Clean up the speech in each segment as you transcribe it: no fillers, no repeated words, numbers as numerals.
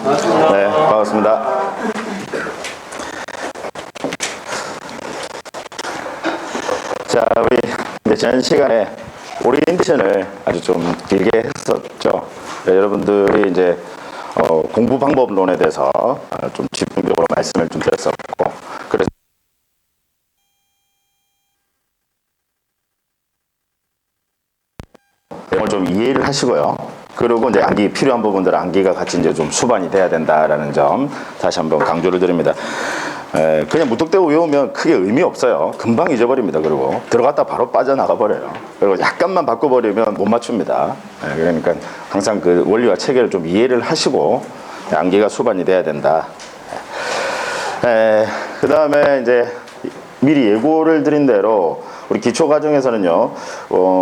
네, 반갑습니다. 자, 우리 이제 지난 시간에 오리엔테이션을 아주 좀 길게 했었죠. 네, 여러분들이 이제 공부 방법론에 대해서 좀 집중적으로 말씀을 좀 드렸었고, 그래서 내용을 좀 이해를 하시고요. 그리고 이제 암기 필요한 부분들은 암기가 같이 이제 좀 수반이 돼야 된다라는 점 다시 한번 강조를 드립니다. 그냥 무턱대고 외우면 크게 의미 없어요. 금방 잊어버립니다. 그리고 들어갔다 바로 빠져나가 버려요. 그리고 약간만 바꿔버리면 못 맞춥니다. 그러니까 항상 그 원리와 체계를 좀 이해를 하시고 암기가 수반이 돼야 된다. 그 다음에 이제 미리 예고를 드린 대로 우리 기초 과정에서는요,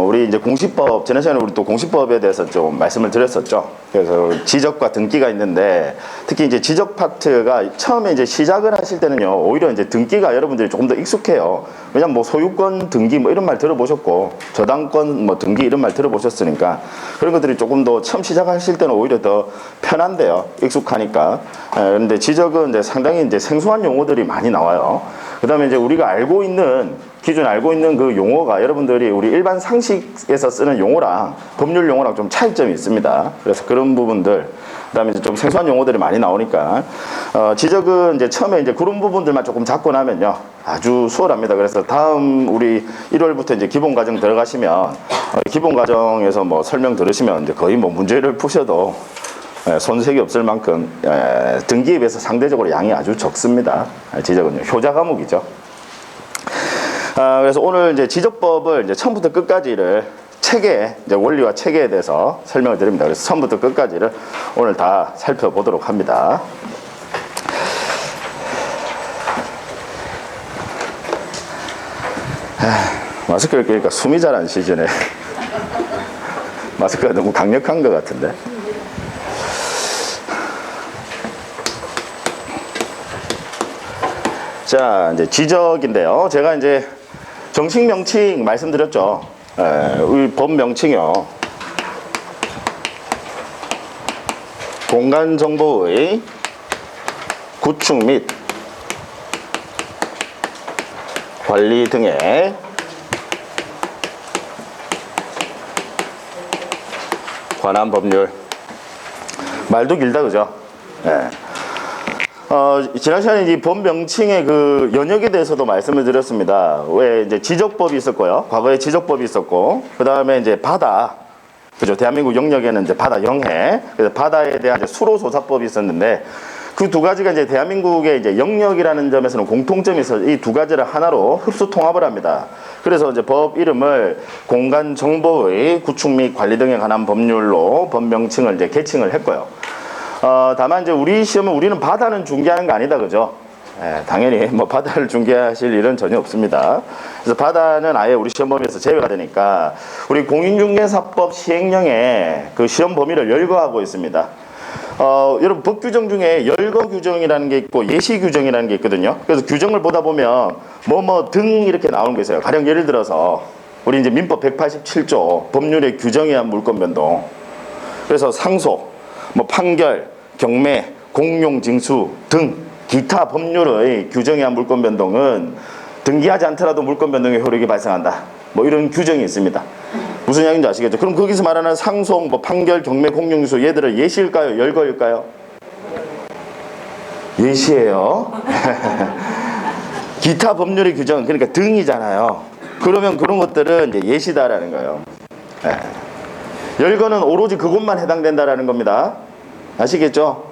우리 이제 공시법, 지난 시간에 우리 또 공시법에 대해서 좀 말씀을 드렸었죠. 그래서 지적과 등기가 있는데, 특히 이제 지적 파트가 처음에 이제 시작을 하실 때는요, 오히려 이제 등기가 여러분들이 조금 더 익숙해요. 왜냐면 뭐 소유권 등기 뭐 이런 말 들어보셨고, 저당권 뭐 등기 이런 말 들어보셨으니까, 그런 것들이 조금 더 처음 시작하실 때는 오히려 더 편한데요. 익숙하니까. 그런데 지적은 이제 상당히 이제 생소한 용어들이 많이 나와요. 그 다음에 이제 우리가 알고 있는, 기존에 알고 있는 그 용어가 여러분들이 우리 일반 상식에서 쓰는 용어랑 법률 용어랑 좀 차이점이 있습니다. 그래서 그런 부분들, 그 다음에 이제 좀 생소한 용어들이 많이 나오니까, 지적은 이제 처음에 이제 그런 부분들만 조금 잡고 나면요, 아주 수월합니다. 그래서 다음 우리 1월부터 이제 기본 과정 들어가시면, 기본 과정에서 뭐 설명 들으시면 이제 거의 뭐 문제를 푸셔도 손색이 없을 만큼 등기에 비해서 상대적으로 양이 아주 적습니다. 지적은요, 효자 과목이죠. 그래서 오늘 이제 지적법을 이제 처음부터 끝까지를 체계, 이제 원리와 체계에 대해서 설명을 드립니다. 그래서 처음부터 끝까지를 오늘 다 살펴보도록 합니다. 마스크를 끼니까 숨이 잘 안 쉬지네. 마스크가 너무 강력한 것 같은데. 자, 이제 지적인데요. 제가 이제 정식 명칭 말씀드렸죠. 우리 법 명칭이요. 공간 정보의 구축 및 관리 등에 관한 법률. 말도 길다, 그죠? 지난 시간에 이 법 명칭의 그 연역에 대해서도 말씀을 드렸습니다. 왜 이제 지적법이 있었고요. 과거에 지적법이 있었고, 그 다음에 이제 바다. 그죠? 대한민국 영역에는 이제 바다 영해. 그래서 바다에 대한 이제 수로조사법이 있었는데, 그 두 가지가 이제 대한민국의 이제 영역이라는 점에서는 공통점이 있어서 이 두 가지를 하나로 흡수 통합을 합니다. 그래서 이제 법 이름을 공간 정보의 구축 및 관리 등에 관한 법률로 법 명칭을 이제 개칭을 했고요. 다만 이제 우리 시험은 우리는 바다는 중개하는 거 아니다, 그죠? 당연히 뭐 바다를 중개하실 일은 전혀 없습니다. 그래서 바다는 아예 우리 시험 범위에서 제외가 되니까 우리 공인중개사법 시행령에 그 시험 범위를 열거하고 있습니다. 여러분 법 규정 중에 열거 규정이라는 게 있고 예시 규정이라는 게 있거든요. 그래서 규정을 보다 보면 뭐 등 이렇게 나오는 게 있어요. 가령 예를 들어서 우리 이제 민법 187조 법률의 규정에 의한 물권 변동. 그래서 상소, 뭐 판결, 경매, 공용 징수 등 기타 법률의 규정에 의한 물권 변동은 등기하지 않더라도 물권 변동의 효력이 발생한다. 뭐 이런 규정이 있습니다. 무슨 이야기인지 아시겠죠? 그럼 거기서 말하는 상속, 뭐 판결, 경매, 공용 징수 얘들은 예시일까요? 열거일까요? 예시예요. 기타 법률의 규정, 그러니까 등이잖아요. 그러면 그런 것들은 이제 예시다라는 거예요. 열거는 오로지 그것만 해당된다라는 겁니다. 아시겠죠?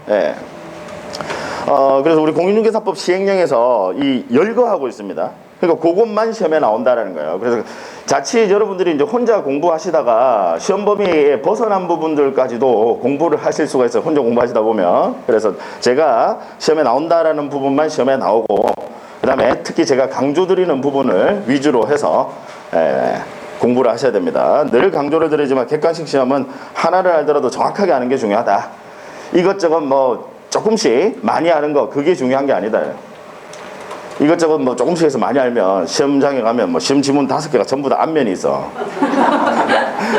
그래서 우리 공인중개사법 시행령에서 이 열거하고 있습니다. 그러니까 그것만 시험에 나온다라는 거예요. 그래서 자칫 여러분들이 이제 혼자 공부하시다가 시험 범위에 벗어난 부분들까지도 공부를 하실 수가 있어요. 혼자 공부하시다 보면. 그래서 제가 시험에 나온다라는 부분만 시험에 나오고, 그 다음에 특히 제가 강조드리는 부분을 위주로 해서 공부를 하셔야 됩니다. 늘 강조를 드리지만 객관식 시험은 하나를 알더라도 정확하게 아는 게 중요하다. 이것저것 뭐 조금씩 많이 아는 거 그게 중요한 게 아니다. 이것저것 뭐 조금씩 해서 많이 알면 시험장에 가면 뭐 시험 지문 5개가 전부 다 앞면이 있어.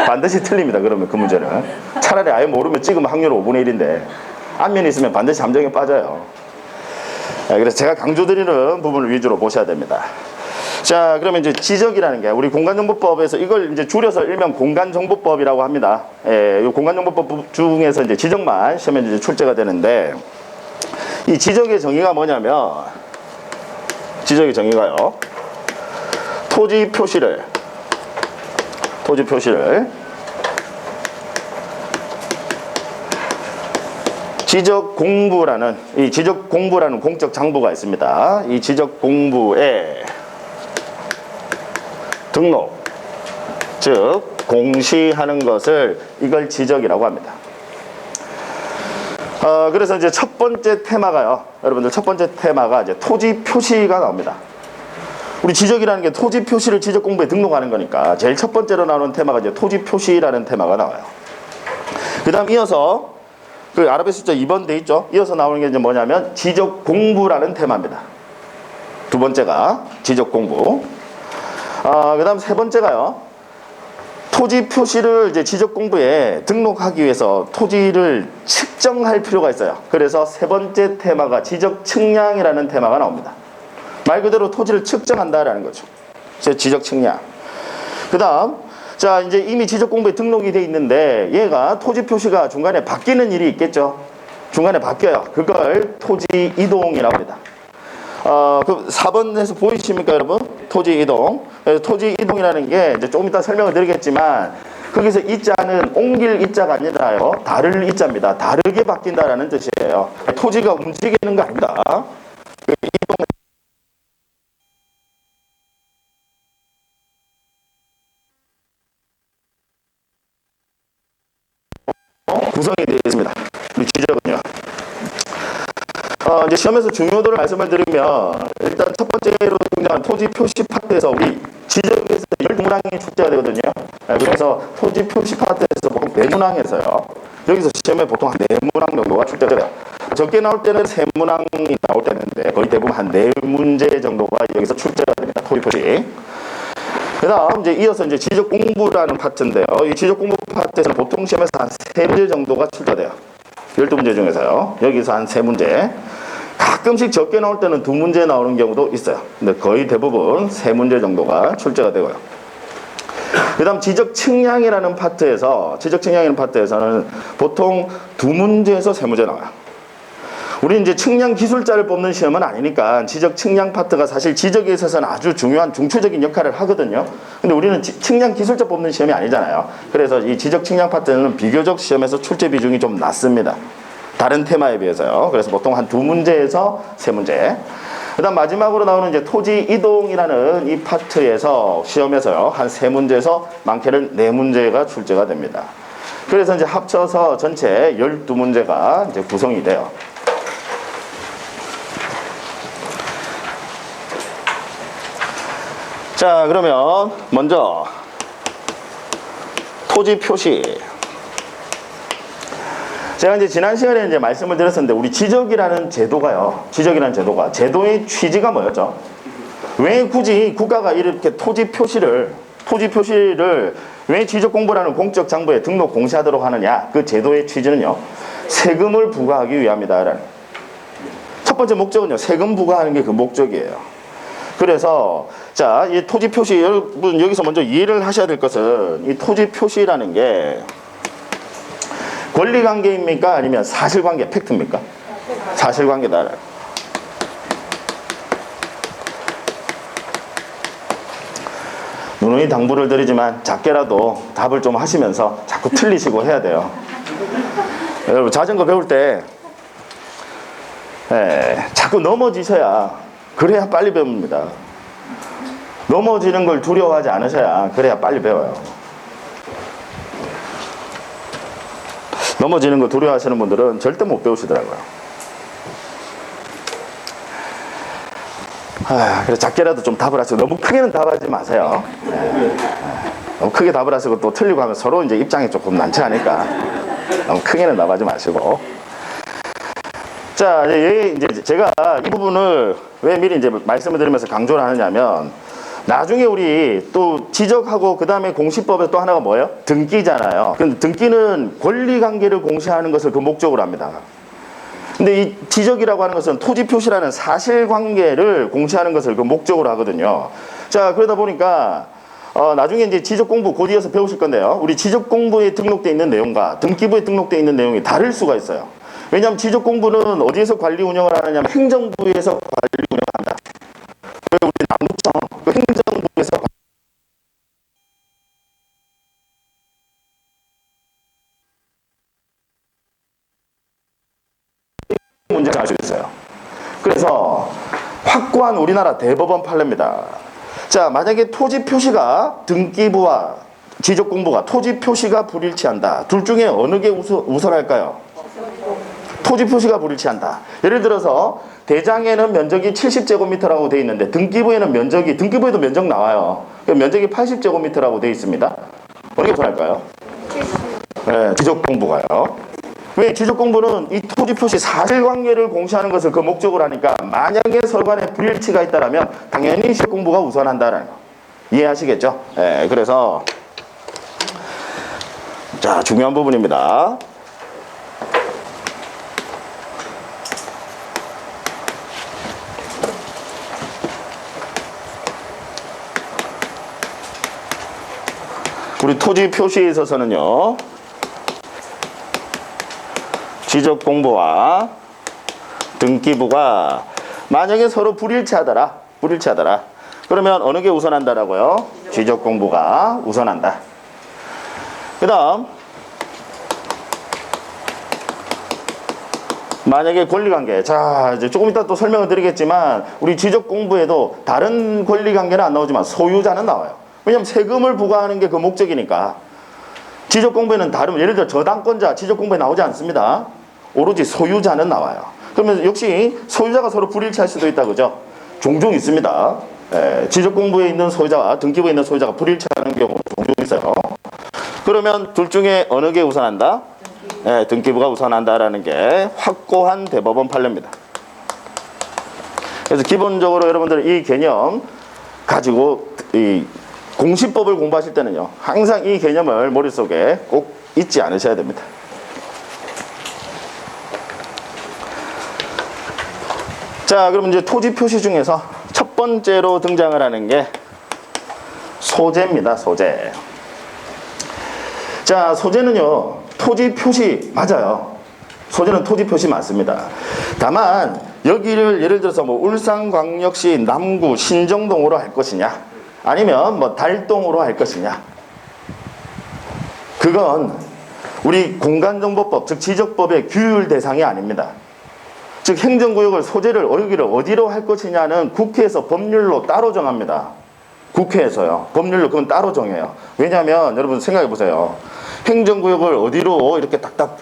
반드시 틀립니다. 그러면 그 문제는 차라리 아예 모르면 찍으면 확률 5분의 1인데 앞면이 있으면 반드시 함정에 빠져요. 그래서 제가 강조드리는 부분을 위주로 보셔야 됩니다. 자, 그러면 이제 지적이라는 게 우리 공간정보법에서 이걸 이제 줄여서 일명 공간정보법이라고 합니다. 이 공간정보법 중에서 이제 지적만 시험에 이제 출제가 되는데, 이 지적의 정의가 뭐냐면, 지적의 정의가요, 토지 표시를 지적 공부라는, 이 지적 공부라는 공적 장부가 있습니다. 이 지적 공부에 등록, 즉 공시하는 것을, 이걸 지적이라고 합니다. 그래서 이제 첫 번째 테마가요, 여러분들 첫 번째 테마가 이제 토지 표시가 나옵니다. 우리 지적이라는 게 토지 표시를 지적 공부에 등록하는 거니까 제일 첫 번째로 나오는 테마가 이제 토지 표시라는 테마가 나와요. 그 다음 이어서 그 아랍의 숫자 2번 돼 있죠. 이어서 나오는 게 이제 뭐냐면 지적 공부라는 테마입니다. 두 번째가 지적 공부. 그 다음 세 번째가요, 토지 표시를 이제 지적 공부에 등록하기 위해서 토지를 측정할 필요가 있어요. 그래서 세 번째 테마가 지적 측량이라는 테마가 나옵니다. 말 그대로 토지를 측정한다라는 거죠. 지적 측량. 그 다음, 자, 이제 이미 지적 공부에 등록이 돼 있는데 얘가 토지 표시가 중간에 바뀌는 일이 있겠죠. 중간에 바뀌어요. 그걸 토지 이동이라고 합니다. 그 4번에서 보이십니까, 여러분? 토지 이동. 토지 이동이라는 게 이제 조금 이따 설명을 드리겠지만, 거기서 이자는 옮길 이자가 아니라요, 다를 이자입니다. 다르게 바뀐다라는 뜻이에요. 토지가 움직이는 거 아닙니다. 이동. 구성이 되어 있습니다. 우리 지적은요. 이제 시험에서 중요도를 말씀을 드리면, 일단 첫 번째로 등장한 토지 표시 파트에서 우리 지적에서 12문항이 출제가 되거든요. 그래서 토지 표시 파트에서 보통 4문항에서요. 여기서 시험에 보통 한 4문항 정도가 출제가 돼요. 적게 나올 때는 3문항이 나올 때는 있는데 거의 대부분 한 4문제 정도가 여기서 출제가 됩니다. 토지 표시. 그 다음 이제 이어서 이제 지적 공부라는 파트인데요. 이 지적 공부 파트에서는 보통 시험에서 한 3문제 정도가 출제돼요. 12문제 중에서요. 여기서 한 3문제. 가끔씩 적게 나올 때는 2문제 나오는 경우도 있어요. 근데 거의 대부분 3문제 정도가 출제가 되고요. 그 다음 지적 측량이라는 파트에서는 보통 2문제에서 3문제 나와요. 우리 이제 측량 기술자를 뽑는 시험은 아니니까 지적 측량 파트가 사실 지적에 있어서는 아주 중요한 중추적인 역할을 하거든요. 근데 우리는 측량 기술자 뽑는 시험이 아니잖아요. 그래서 이 지적 측량 파트는 비교적 시험에서 출제 비중이 좀 낮습니다. 다른 테마에 비해서요. 그래서 보통 한 2문제에서 3문제. 그 다음 마지막으로 나오는 이제 토지 이동이라는 이 파트에서 시험에서요, 한 3문제에서 많게는 4문제가 출제가 됩니다. 그래서 이제 합쳐서 전체 12문제가 이제 구성이 돼요. 자, 그러면 먼저 토지 표시. 제가 이제 지난 시간에 이제 말씀을 드렸었는데, 우리 지적이라는 제도가 제도의 취지가 뭐였죠? 왜 굳이 국가가 이렇게 토지 표시를 왜 지적 공부라는 공적 장부에 등록 공시하도록 하느냐? 그 제도의 취지는요, 세금을 부과하기 위함이다라는. 첫 번째 목적은요, 세금 부과하는 게 그 목적이에요. 그래서 자, 이 토지 표시, 여러분 여기서 먼저 이해를 하셔야 될 것은, 이 토지 표시라는 게 권리관계입니까? 아니면 사실관계, 팩트입니까? 사실관계다. 누누이 당부를 드리지만 작게라도 답을 좀 하시면서 자꾸 틀리시고 해야 돼요. 여러분 자전거 배울 때 자꾸 넘어지셔야, 그래야 빨리 배웁니다. 넘어지는 걸 두려워하지 않으셔야, 그래야 빨리 배워요. 넘어지는 거 두려워하시는 분들은 절대 못 배우시더라고요. 그래서 작게라도 좀 답을 하시고, 너무 크게는 답하지 마세요. 너무 크게 답을 하시고 또 틀리고 하면 서로 이제 입장이 조금 난처 하니까 너무 크게는 답하지 마시고. 자, 이제 제가 이 부분을 왜 미리 이제 말씀을 드리면서 강조를 하느냐면, 나중에 우리 또 지적하고 그 다음에 공시법에 또 하나가 뭐예요? 등기잖아요. 근데 등기는 권리관계를 공시하는 것을 그 목적으로 합니다. 근데 이 지적이라고 하는 것은 토지 표시라는 사실관계를 공시하는 것을 그 목적으로 하거든요. 자, 그러다 보니까 나중에 이제 지적 공부 곧 이어서 배우실 건데요. 우리 지적 공부에 등록되어 있는 내용과 등기부에 등록되어 있는 내용이 다를 수가 있어요. 왜냐하면 지적 공부는 어디에서 관리 운영을 하느냐면 행정부에서 관리 운영한다. 우리 남구청 그 행정부에서 문제가 알 수 있어요. 그래서 확고한 우리나라 대법원 판례입니다. 자, 만약에 토지 표시가 등기부와 지적 공부가 토지 표시가 불일치한다. 둘 중에 어느 게 우선할까요? 토지 표시가 불일치한다. 예를 들어서 대장에는 면적이 70제곱미터라고 되어 있는데 등기부에는 등기부에도 면적 나와요. 면적이 80제곱미터라고 되어 있습니다. 어느 게 우선할까요? 네, 지적 공부가요. 왜? 지적 공부는 이 토지 표시 사실관계를 공시하는 것을 그 목적으로 하니까 만약에 서로 간에 불일치가 있다면 당연히 지적 공부가 우선한다는 거. 이해하시겠죠? 네, 그래서 자, 중요한 부분입니다. 우리 토지 표시에 있어서는요, 지적 공부와 등기부가 만약에 서로 불일치하더라. 그러면 어느 게 우선한다라고요? 지적 공부가 우선한다. 그 다음, 만약에 권리관계. 자, 이제 조금 이따 또 설명을 드리겠지만, 우리 지적 공부에도 다른 권리관계는 안 나오지만 소유자는 나와요. 왜냐면 세금을 부과하는 게 그 목적이니까. 지적 공부에는 다른, 예를 들어 저당권자 지적 공부에 나오지 않습니다. 오로지 소유자는 나와요. 그러면 역시 소유자가 서로 불일치할 수도 있다, 그죠? 종종 있습니다. 지적 공부에 있는 소유자와 등기부에 있는 소유자가 불일치하는 경우 종종 있어요. 그러면 둘 중에 어느 게 우선한다? 등기부가 우선한다라는 게 확고한 대법원 판례입니다. 그래서 기본적으로 여러분들 이 개념 가지고 이 공시법을 공부하실 때는요, 항상 이 개념을 머릿속에 꼭 잊지 않으셔야 됩니다. 자, 그럼 이제 토지 표시 중에서 첫 번째로 등장을 하는 게 소재입니다. 소재. 자, 소재는요, 토지 표시 맞아요. 소재는 토지 표시 맞습니다. 다만 여기를 예를 들어서 뭐 울산광역시 남구 신정동으로 할 것이냐, 아니면 뭐 달동으로 할 것이냐, 그건 우리 공간정보법, 즉 지적법의 규율 대상이 아닙니다. 즉 행정구역을 소재를 여기를 어디로 할 것이냐는 국회에서 법률로 따로 정합니다. 국회에서요. 법률로 그건 따로 정해요. 왜냐하면 여러분 생각해 보세요. 행정구역을 어디로 이렇게 딱딱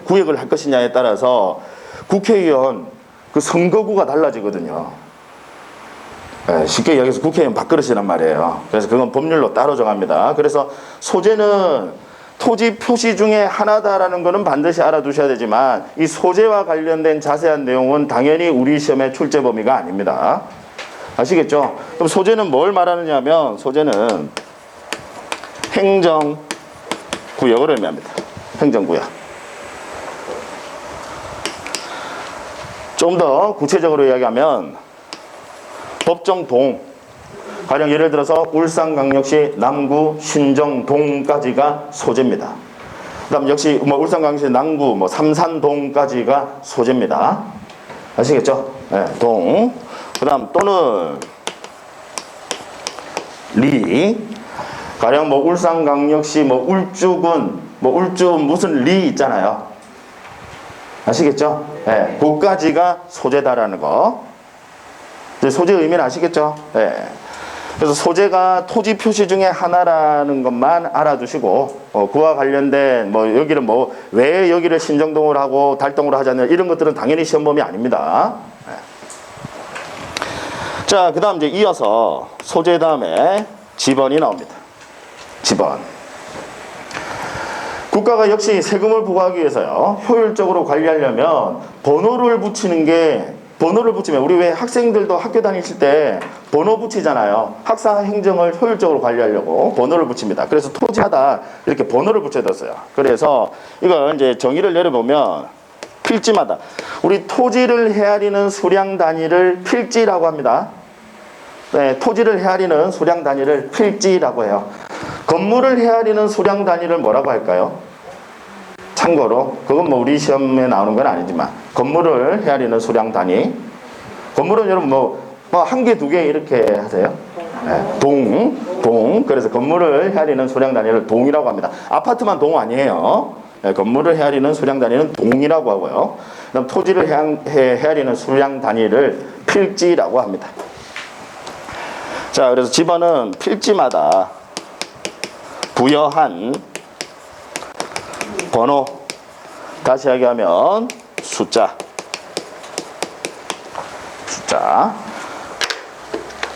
구역을 할 것이냐에 따라서 국회의원 그 선거구가 달라지거든요. 쉽게 이야기해서 국회의원 밥그릇이란 말이에요. 그래서 그건 법률로 따로 정합니다. 그래서 소재는 토지 표시 중에 하나다라는 것은 반드시 알아두셔야 되지만 이 소재와 관련된 자세한 내용은 당연히 우리 시험의 출제 범위가 아닙니다. 아시겠죠? 그럼 소재는 뭘 말하느냐 하면 소재는 행정구역을 의미합니다. 행정구역. 좀 더 구체적으로 이야기하면 법정동, 가령 예를 들어서 울산광역시 남구 신정동까지가 소재입니다. 그 다음 역시 뭐 울산광역시 남구 뭐 삼산동까지가 소재입니다. 아시겠죠? 네, 동. 그 다음 또는 리, 가령 뭐 울산광역시 뭐 울주군 뭐 울주 무슨 리 있잖아요. 아시겠죠? 네, 그까지가 소재다라는 거. 소재 의미는 아시겠죠? 네. 그래서 소재가 토지 표시 중에 하나라는 것만 알아두시고 그와 관련된 뭐 여기를 뭐 왜 여기를 신정동으로 하고 달동으로 하지 않느냐 이런 것들은 당연히 시험 범위 아닙니다. 네. 자, 그 다음 이제 이어서 소재 다음에 지번이 나옵니다. 지번. 국가가 역시 세금을 부과하기 위해서요, 효율적으로 관리하려면 번호를 붙이면 우리 왜 학생들도 학교 다니실 때 번호 붙이잖아요. 학사 행정을 효율적으로 관리하려고 번호를 붙입니다. 그래서 토지마다 이렇게 번호를 붙여뒀어요. 그래서 이걸 이제 정의를 내려보면 필지마다. 우리 토지를 헤아리는 수량 단위를 필지라고 합니다. 네, 토지를 헤아리는 수량 단위를 필지라고 해요. 건물을 헤아리는 수량 단위를 뭐라고 할까요? 참고로 그건 뭐 우리 시험에 나오는 건 아니지만 건물을 헤아리는 수량 단위. 건물은 여러분 뭐 한 개, 두 개 이렇게 하세요? 네, 동. 그래서 건물을 헤아리는 수량 단위를 동이라고 합니다. 아파트만 동 아니에요. 네, 건물을 헤아리는 수량 단위는 동이라고 하고요. 그다음 토지를 헤아리는 수량 단위를 필지라고 합니다. 자, 그래서 집어는 필지마다 부여한 번호, 다시 이야기하면 숫자.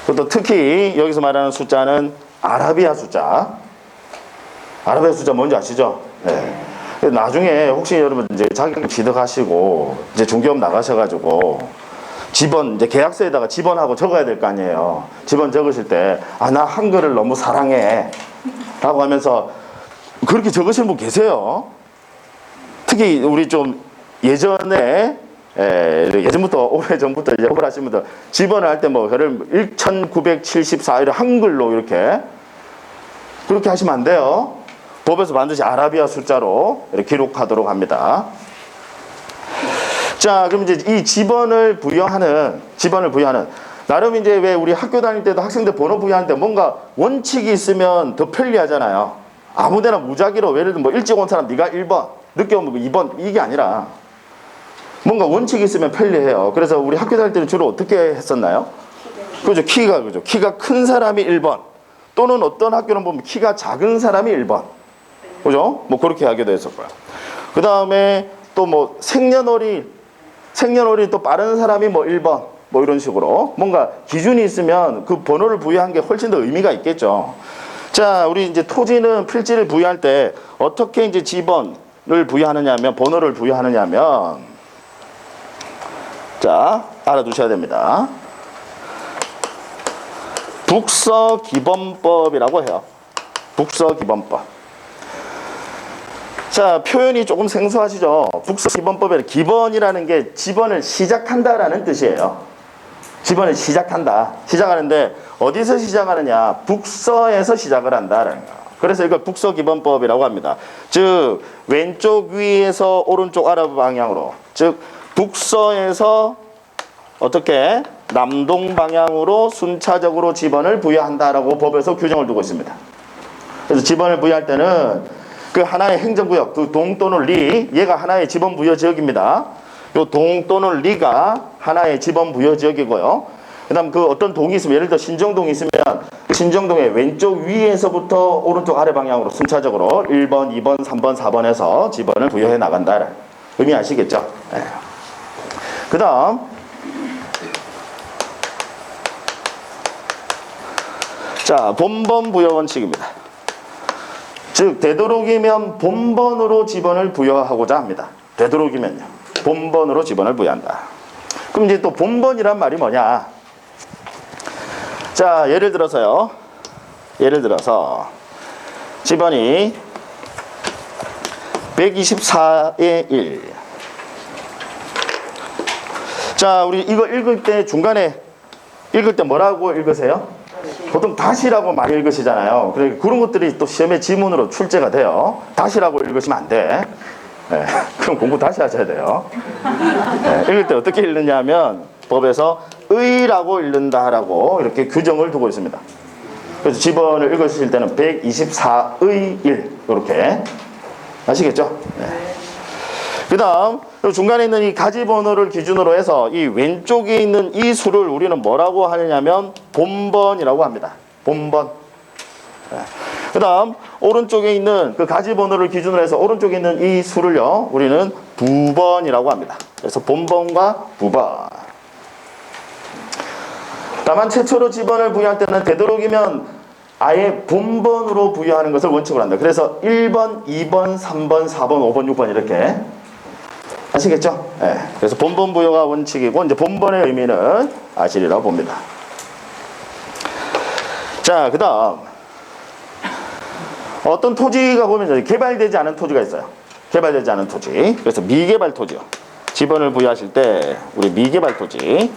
그것도 특히 여기서 말하는 숫자는 아라비아 숫자. 아라비아 숫자 뭔지 아시죠? 네. 나중에 혹시 여러분 이제 자격증 취득하시고 이제 중개업 나가셔가지고 집원 이제 계약서에다가 집원하고 적어야 될 거 아니에요. 집원 적으실 때 나 한글을 너무 사랑해 라고 하면서 그렇게 적으시는 분 계세요. 특히 우리 좀 예전부터 오래전부터 이제 업을 하신 분들 집원을 할 때 뭐 그를 1974 이런 한글로 이렇게 그렇게 하시면 안 돼요. 법에서 반드시 아라비아 숫자로 이렇게 기록하도록 합니다. 자, 그럼 이제 이 집원을 부여하는 나름 이제 왜 우리 학교 다닐 때도 학생들 번호 부여하는데 뭔가 원칙이 있으면 더 편리하잖아요. 아무데나 무작위로 예를 들면 뭐 일찍 온 사람 네가 1번, 늦게 오면 2번 이게 아니라 뭔가 원칙이 있으면 편리해요. 그래서 우리 학교 다닐 때는 주로 어떻게 했었나요? 그죠? 키가 큰 사람이 1번 또는 어떤 학교는 보면 키가 작은 사람이 1번. 그죠? 뭐 그렇게 하기도 했었고요. 그 다음에 또 뭐 생년월일 또 빠른 사람이 뭐 1번 뭐 이런 식으로 뭔가 기준이 있으면 그 번호를 부여한 게 훨씬 더 의미가 있겠죠. 자, 우리 이제 토지는 필지를 부여할 때 어떻게 이제 지번을 부여하느냐면 번호를 부여하느냐면 자, 알아두셔야 됩니다. 북서기본법이라고 해요. 북서기본법. 자, 표현이 조금 생소하시죠? 북서기본법의 기본이라는 게 지번을 시작한다라는 뜻이에요. 지번을 시작한다. 시작하는데 어디서 시작하느냐? 북서에서 시작을 한다라는 거. 그래서 이걸 북서기본법이라고 합니다. 즉 왼쪽 위에서 오른쪽 아래 방향으로, 즉 북서에서 어떻게 남동 방향으로 순차적으로 지번을 부여한다라고 법에서 규정을 두고 있습니다. 그래서 지번을 부여할 때는 그 하나의 행정구역, 그 동 또는 리, 얘가 하나의 지번 부여 지역입니다. 요 동 또는 리가 하나의 지번 부여 지역이고요. 그다음 그 어떤 동이 있으면 예를 들어 신정동이 있으면 신정동의 왼쪽 위에서부터 오른쪽 아래 방향으로 순차적으로 1번, 2번, 3번, 4번에서 지번을 부여해 나간다. 의미 아시겠죠? 네. 그 다음 자, 본번 부여 원칙입니다. 즉 되도록이면 본번으로 지번을 부여하고자 합니다. 되도록이면요. 본번으로 지번을 부여한다. 그럼 이제 또 본번이란 말이 뭐냐? 자, 예를 들어서 지번이 124의 1. 자, 우리 이거 읽을 때 중간에 읽을 때 뭐라고 읽으세요? 보통 다시라고 많이 읽으시잖아요. 그런 것들이 또 시험에 지문으로 출제가 돼요. 다시라고 읽으시면 안 돼. 네, 그럼 공부 다시 하셔야 돼요. 네, 읽을 때 어떻게 읽느냐면 법에서 의라고 읽는다라고 이렇게 규정을 두고 있습니다. 그래서 지번을 읽으실 때는 124의 1 이렇게 아시겠죠? 네. 그 다음 중간에 있는 이 가지번호를 기준으로 해서 이 왼쪽에 있는 이 수를 우리는 뭐라고 하느냐면 본번이라고 합니다. 본번. 네. 그 다음 오른쪽에 있는 그 가지번호를 기준으로 해서 오른쪽에 있는 이 수를요 우리는 부번이라고 합니다. 그래서 본번과 부번. 다만 최초로 지번을 부여할 때는 되도록이면 아예 본번으로 부여하는 것을 원칙으로 한다. 그래서 1번, 2번, 3번, 4번, 5번, 6번 이렇게 아시겠죠? 네. 그래서 본번 부여가 원칙이고 이제 본번의 의미는 아시리라고 봅니다. 자, 그 다음 어떤 토지가 보면 개발되지 않은 토지가 있어요. 개발되지 않은 토지. 그래서 미개발 토지요. 지번을 부여하실 때 우리 미개발 토지.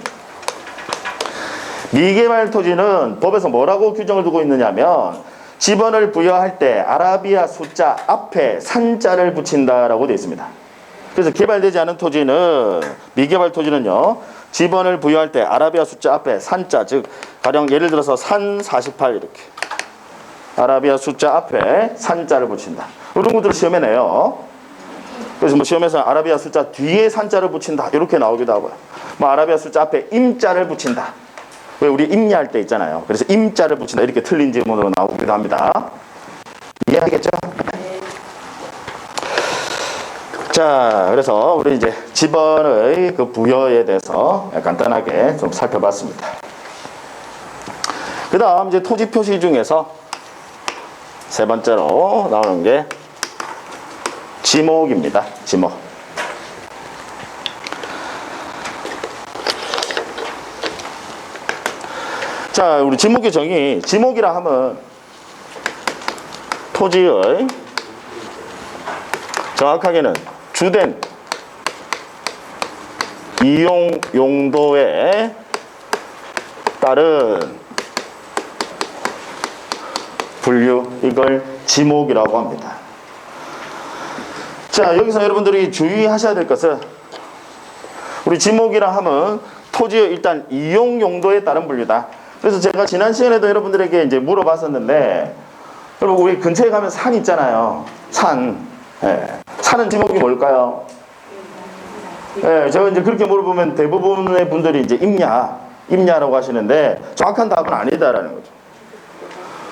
미개발 토지는 법에서 뭐라고 규정을 두고 있느냐면 지번을 부여할 때 아라비아 숫자 앞에 산자를 붙인다라고 되어 있습니다. 그래서 개발되지 않은 토지는 미개발 토지는요. 지번을 부여할 때 아라비아 숫자 앞에 산자 즉 가령 예를 들어서 산 48 이렇게 아라비아 숫자 앞에 산자를 붙인다. 이런 것들을 시험에 내요. 그래서 뭐 시험에서 아라비아 숫자 뒤에 산자를 붙인다 이렇게 나오기도 하고요. 뭐 아라비아 숫자 앞에 임자를 붙인다. 왜 우리 임야할 때 있잖아요. 그래서 임자를 붙인다 이렇게 틀린 지문으로 나오기도 합니다. 이해하겠죠? 자, 그래서 우리 이제 지번의 그 부여에 대해서 간단하게 좀 살펴봤습니다. 그 다음 이제 토지 표시 중에서 세 번째로 나오는 게 지목입니다. 지목. 자, 우리 지목의 정의. 지목이라 하면 토지의 정확하게는 주된 이용 용도에 따른 분류, 이걸 지목이라고 합니다. 자, 여기서 여러분들이 주의하셔야 될 것은 우리 지목이라 하면 토지의 일단 이용 용도에 따른 분류다. 그래서 제가 지난 시간에도 여러분들에게 이제 물어봤었는데, 여러분 우리 근처에 가면 산 있잖아요. 산. 예. 산은 지목이 뭘까요? 예, 제가 이제 그렇게 물어보면 대부분의 분들이 이제 임야라고 하시는데 정확한 답은 아니다라는 거죠.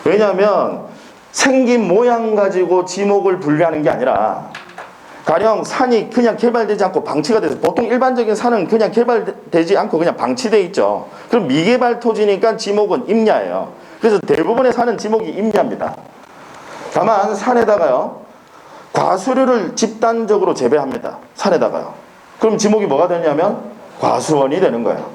왜냐하면 생긴 모양 가지고 지목을 분류하는 게 아니라 가령 산이 그냥 개발되지 않고 방치가 돼서 보통 일반적인 산은 그냥 개발되지 않고 그냥 방치돼 있죠. 그럼 미개발 토지니까 지목은 임야예요. 그래서 대부분의 산은 지목이 임야입니다. 다만 산에다가요 과수류를 집단적으로 재배합니다. 산에다가요. 그럼 지목이 뭐가 되냐면 과수원이 되는 거예요.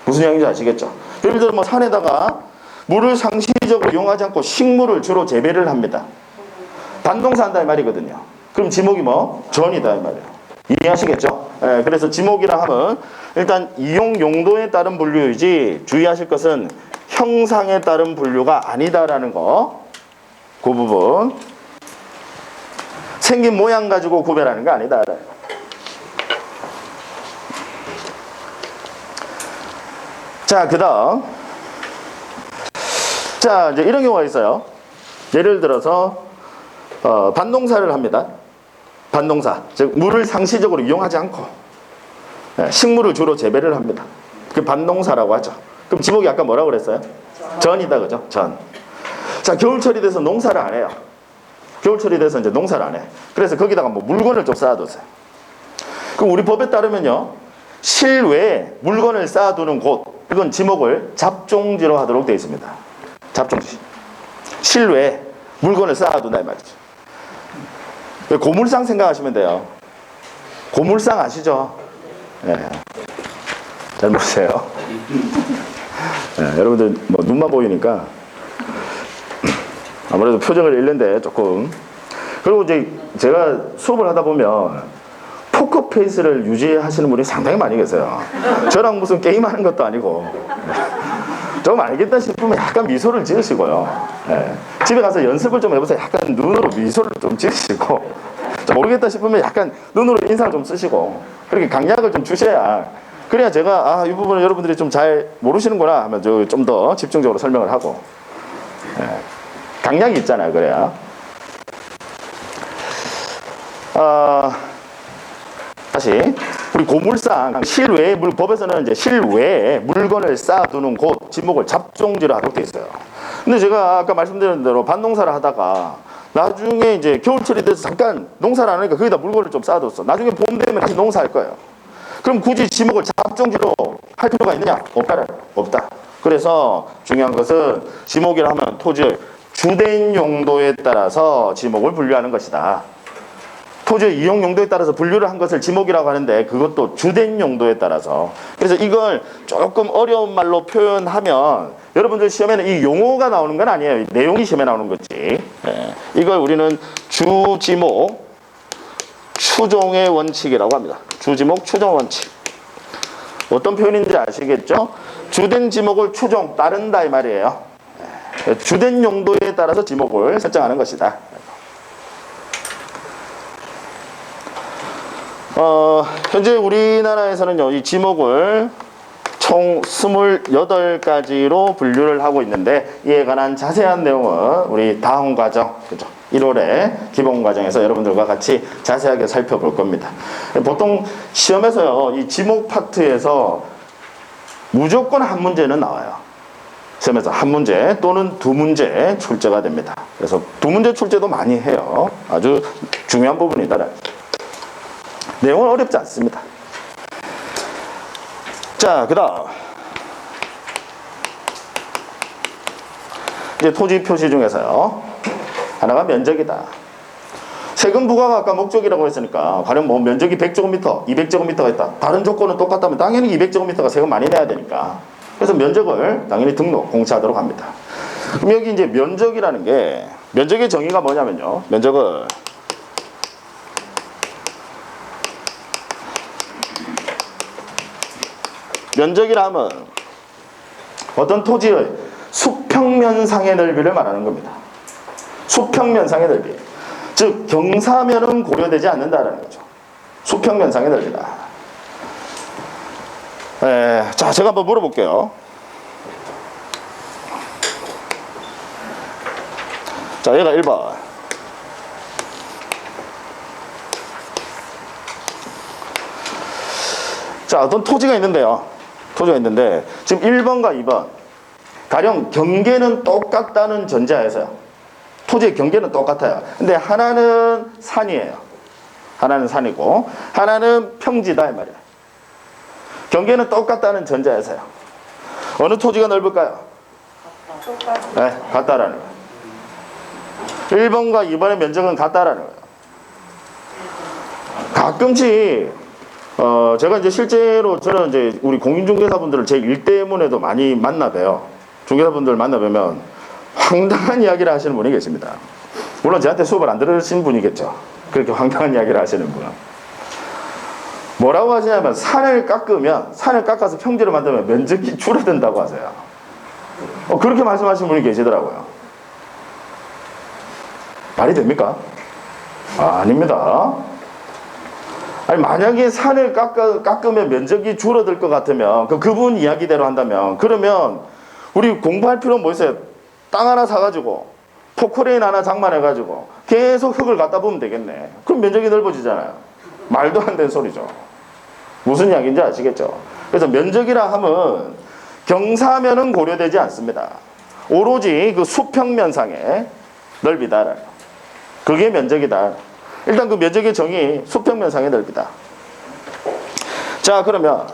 무슨 이야기인지 아시겠죠? 예를 들어 뭐 산에다가 물을 상시적으로 이용하지 않고 식물을 주로 재배를 합니다. 반동사 한다 이 말이거든요. 그럼 지목이 뭐? 전이다 이 말이에요. 이해하시겠죠? 예, 그래서 지목이라 하면 일단 이용 용도에 따른 분류이지 주의하실 것은 형상에 따른 분류가 아니다라는 거. 그 부분. 생긴 모양 가지고 구별하는 거 아니다. 자, 그 다음. 자, 이제 이런 경우가 있어요. 예를 들어서, 반동사를 합니다. 반동사. 즉, 물을 상시적으로 이용하지 않고, 식물을 주로 재배를 합니다. 그 반동사라고 하죠. 그럼 지목이 아까 뭐라고 그랬어요? 전이다, 그죠? 전. 자, 겨울철이 돼서 농사를 안 해요. 겨울철이 돼서 이제 농사를 안 해. 그래서 거기다가 뭐 물건을 좀 쌓아두세요. 그럼 우리 법에 따르면요. 실외에 물건을 쌓아두는 곳, 이건 지목을 잡종지로 하도록 되어 있습니다. 잡종지. 실외에 물건을 쌓아둔다 이 말이죠. 고물상 생각하시면 돼요. 고물상 아시죠? 네. 잘 모르세요. 네, 여러분들 뭐 눈만 보이니까 아무래도 표정을 잃는데 조금. 그리고 이제 제가 수업을 하다 보면 포커페이스를 유지하시는 분이 상당히 많이 계세요. 저랑 무슨 게임하는 것도 아니고 좀 알겠다 싶으면 약간 미소를 지으시고요. 네. 집에 가서 연습을 좀 해보세요. 약간 눈으로 미소를 좀 지으시고 좀 모르겠다 싶으면 약간 눈으로 인사를 좀 쓰시고 그렇게 강약을 좀 주셔야 그래야 제가 이 부분을 여러분들이 좀 잘 모르시는구나 하면 좀 더 집중적으로 설명을 하고 네. 강약이 있잖아요. 그래야 다시 우리 고물상 실외에 법에서는 이제 실외에 물건을 쌓아두는 곳 지목을 잡종지로 하도록 되어 있어요. 근데 제가 아까 말씀드린 대로 반농사를 하다가 나중에 이제 겨울철이 돼서 잠깐 농사를 안 하니까 거기다 물건을 좀 쌓아뒀어. 나중에 봄 되면 다시 농사할 거예요. 그럼 굳이 지목을 잡종지로 할 필요가 있느냐? 없다. 그래서 중요한 것은 지목이라 하면 토지의 주된 용도에 따라서 지목을 분류하는 것이다. 토지의 이용 용도에 따라서 분류를 한 것을 지목이라고 하는데 그것도 주된 용도에 따라서. 그래서 이걸 조금 어려운 말로 표현하면 여러분들 시험에는 이 용어가 나오는 건 아니에요. 내용이 시험에 나오는 거지. 이걸 우리는 주지목, 추종의 원칙이라고 합니다. 주지목 추종 원칙. 어떤 표현인지 아시겠죠? 주된 지목을 추종, 따른다 이 말이에요. 주된 용도에 따라서 지목을 설정하는 것이다. 현재 우리나라에서는요, 이 지목을 총 28가지로 분류를 하고 있는데, 이에 관한 자세한 내용은 우리 다음 과정, 그죠? 1월에 기본 과정에서 여러분들과 같이 자세하게 살펴볼 겁니다. 보통 시험에서요, 이 지목 파트에서 무조건 한 문제는 나와요. 시험에서 한 문제 또는 두 문제 출제가 됩니다. 그래서 두 문제 출제도 많이 해요. 아주 중요한 부분이다. 내용은 어렵지 않습니다. 자, 그 다음 이제 토지 표시 중에서요, 하나가 면적이다. 세금 부과가 아까 목적이라고 했으니까, 가령 뭐 면적이 100제곱미터, 200제곱미터가 있다. 다른 조건은 똑같다면 당연히 200제곱미터가 세금 많이 내야 되니까, 그래서 면적을 당연히 등록, 공시하도록 합니다. 그럼 여기 이제 면적이라는 게, 면적의 정의가 뭐냐면요, 면적이라 하면 어떤 토지의 수평면상의 넓이를 말하는 겁니다. 수평면상의 넓이. 즉 경사면은 고려되지 않는다라는 거죠. 수평면상의 넓이다. 자, 제가 한번 물어볼게요. 자, 얘가 1번. 자, 어떤 토지가 있는데요. 지금 1번과 2번. 가령 경계는 똑같다는 전제하에서요. 토지의 경계는 똑같아요. 근데 하나는 산이에요. 하나는 산이고, 하나는 평지다 이 말이에요. 경계는 똑같다는 전제하에서요. 어느 토지가 넓을까요? 네, 같다라는 거예요. 1번과 2번의 면적은 같다라는 거예요. 가끔씩 제가 이제 실제로 저는 이제 우리 공인중개사분들을 제 일 때문에도 많이 만나봬요. 중개사분들 만나뵈면 황당한 이야기를 하시는 분이 계십니다. 물론 저한테 수업을 안 들으신 분이겠죠. 그렇게 황당한 이야기를 하시는 분은. 뭐라고 하시냐면, 산을 깎아서 평지를 만들면 면적이 줄어든다고 하세요. 그렇게 말씀하시는 분이 계시더라고요. 말이 됩니까? 아닙니다. 아니, 만약에 산을 깎으면 면적이 줄어들 것 같으면, 그분 이야기대로 한다면, 그러면 우리 공부할 필요는 뭐 있어요? 땅 하나 사가지고 포크레인 하나 장만해가지고 계속 흙을 갖다 보면 되겠네. 그럼 면적이 넓어지잖아요. 말도 안 되는 소리죠. 무슨 이야기인지 아시겠죠? 그래서 면적이라 하면 경사면은 고려되지 않습니다. 오로지 그 수평면상의 넓이다. 그게 면적이다. 일단 그 면적의 정의, 수평면상의 넓이다. 자, 그러면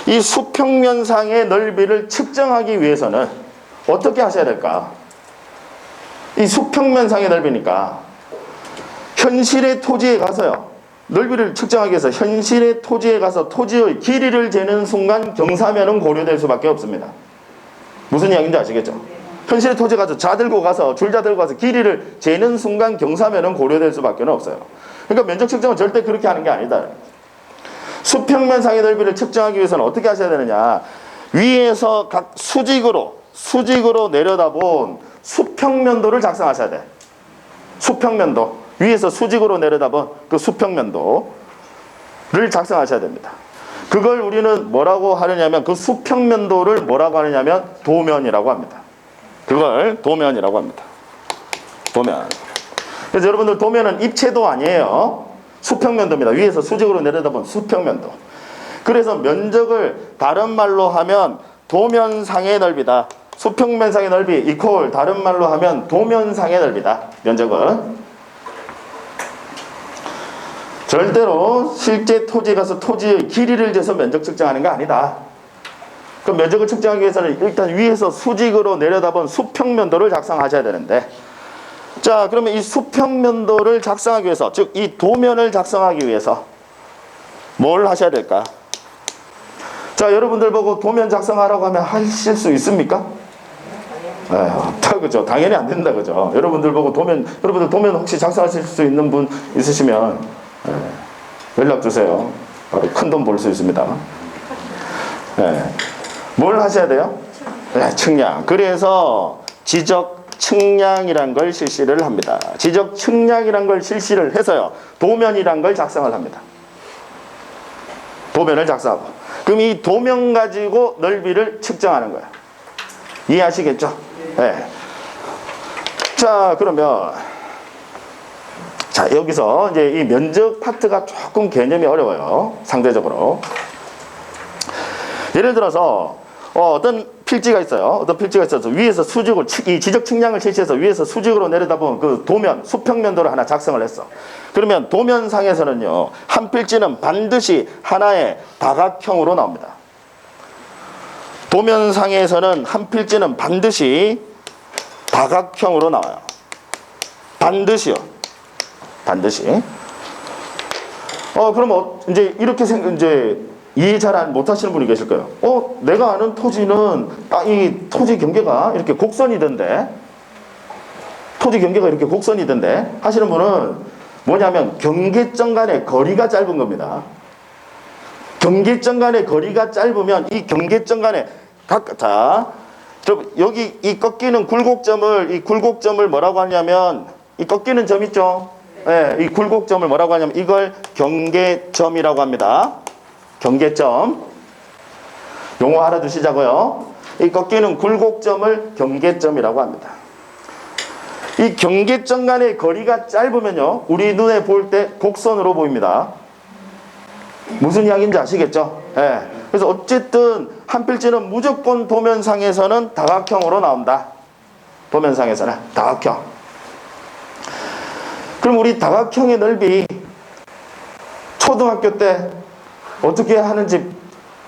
이 수평면상의 넓이를 측정하기 위해서는 어떻게 하셔야 될까? 이 수평면상의 넓이니까 현실의 토지에 가서요, 넓이를 측정하기 위해서 현실의 토지에 가서 토지의 길이를 재는 순간 경사면은 고려될 수밖에 없습니다. 무슨 이야기인지 아시겠죠? 현실의 토지에 가서 줄자 들고 가서 길이를 재는 순간 경사면은 고려될 수밖에 없어요. 그러니까 면적 측정은 절대 그렇게 하는 게 아니다. 수평면상의 넓이를 측정하기 위해서는 어떻게 하셔야 되느냐? 위에서 각 수직으로 내려다본 수평면도를 작성하셔야 돼. 수평면도. 위에서 수직으로 내려다본 그 수평면도를 작성하셔야 됩니다. 그걸 우리는 뭐라고 하느냐면, 그 수평면도를 뭐라고 하느냐면 도면이라고 합니다. 그걸 도면이라고 합니다. 도면. 그래서 여러분들, 도면은 입체도 아니에요. 수평면도입니다. 위에서 수직으로 내려다본 수평면도. 그래서 면적을 다른 말로 하면 도면상의 넓이다. 수평면상의 넓이 이퀄 다른 말로 하면 도면상의 넓이다. 면적은. 절대로 실제 토지에 가서 토지의 길이를 재서 면적 측정하는 거 아니다. 그 면적을 측정하기 위해서는 일단 위에서 수직으로 내려다본 수평면도를 작성하셔야 되는데, 자, 그러면 이 수평면도를 작성하기 위해서, 즉 이 도면을 작성하기 위해서 뭘 하셔야 될까? 자, 여러분들 보고 도면 작성하라고 하면 하실 수 있습니까? 없다, 그죠? 당연히 안 된다, 그죠? 여러분들 보고 여러분들 도면 혹시 작성하실 수 있는 분 있으시면 연락 주세요. 바로 큰 돈 벌 수 있습니다. 뭘 하셔야 돼요? 측량. 그래서 지적 측량이란 걸 실시를 합니다. 지적 측량이란 걸 실시를 해서요, 도면이란 걸 작성을 합니다. 도면을 작성하고, 그럼 이 도면 가지고 넓이를 측정하는 거예요. 이해하시겠죠? 네. 자, 그러면 자, 여기서 이제 이 면적 파트가 조금 개념이 어려워요. 상대적으로. 예를 들어서 어떤 필지가 있어요. 어떤 필지가 있어서 위에서 수직으로, 이 지적 측량을 실시해서 위에서 수직으로 내려다보면 그 도면, 수평면도를 하나 작성을 했어. 그러면 도면상에서는요, 한 필지는 반드시 하나의 다각형으로 나옵니다. 도면상에서는 한 필지는 반드시 다각형으로 나와요. 반드시요. 반드시. 그럼 이제 이렇게 이제 이해 잘 못하시는 분이 계실 거예요. 내가 아는 토지는 이 토지 경계가 이렇게 곡선이던데, 토지 경계가 이렇게 곡선이던데 하시는 분은 뭐냐면 경계점 간의 거리가 짧은 겁니다. 경계점 간의 거리가 짧으면 이 경계점 간의 자, 여기 이 꺾이는 굴곡점을 뭐라고 하냐면, 이 꺾이는 점 있죠? 네, 이 굴곡점을 뭐라고 하냐면 이걸 경계점이라고 합니다. 경계점. 용어 알아두시자고요. 이 꺾이는 굴곡점을 경계점이라고 합니다. 이 경계점 간의 거리가 짧으면요, 우리 눈에 볼 때 곡선으로 보입니다. 무슨 이야기인지 아시겠죠? 네. 그래서 어쨌든 한 필지는 무조건 도면상에서는 다각형으로 나온다. 도면상에서는 다각형. 그럼 우리 다각형의 넓이 초등학교 때 어떻게 하는지